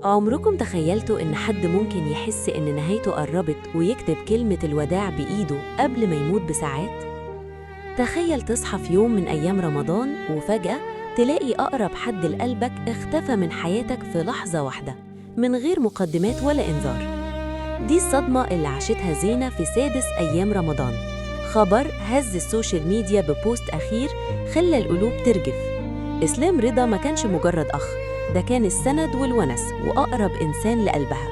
عمركم تخيلتوا إن حد ممكن يحس إن نهايته قربت ويكتب كلمة الوداع بإيده قبل ما يموت بساعات؟ تخيل تصحى في يوم من أيام رمضان وفجأة تلاقي أقرب حد لقلبك اختفى من حياتك في لحظة واحدة من غير مقدمات ولا إنذار. دي الصدمة اللي عاشتها زينة في سادس أيام رمضان. خبر هز السوشيال ميديا ببوست أخير خلى القلوب ترجف. إسلام رضا ما كانش مجرد أخ، ده كان السند والونس وأقرب إنسان لقلبها.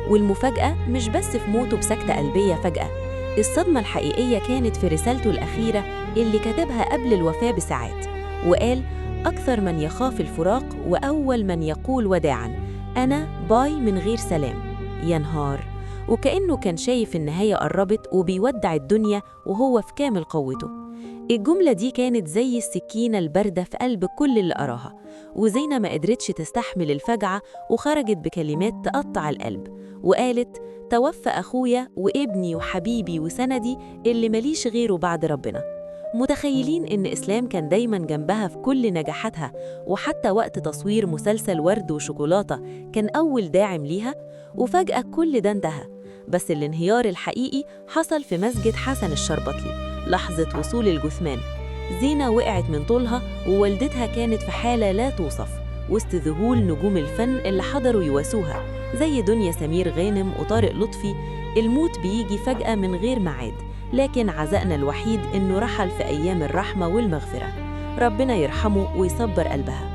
والمفاجأة مش بس في موته بسكتة قلبية فجأة، الصدمة الحقيقية كانت في رسالته الأخيرة اللي كتبها قبل الوفاة بساعات، وقال: أكثر من يخاف الفراق وأول من يقول وداعاً، أنا باي من غير سلام. ينهار، وكأنه كان شايف النهاية قربت وبيودع الدنيا وهو في كامل قوته. الجملة دي كانت زي السكينة الباردة في قلب كل اللي قراها، وزينة ما قدرتش تستحمل الفجعة وخرجت بكلمات تقطع القلب وقالت: توفى أخويا وابني وحبيبي وسندي اللي مليش غيره بعد ربنا. متخيلين إن إسلام كان دايماً جنبها في كل نجاحاتها، وحتى وقت تصوير مسلسل ورد وشوكولاتة كان أول داعم ليها؟ وفجأة كل ده انتهى. بس الانهيار الحقيقي حصل في مسجد حسن الشربطلي لحظة وصول الجثمان. زينة وقعت من طولها ووالدتها كانت في حالة لا توصف وسط ذهول نجوم الفن اللي حضروا يواسوها زي دنيا سمير غانم وطارق لطفي. الموت بيجي فجأة من غير ميعاد، لكن عزائنا الوحيد إنه رحل في أيام الرحمة والمغفرة. ربنا يرحمه ويصبر قلبها.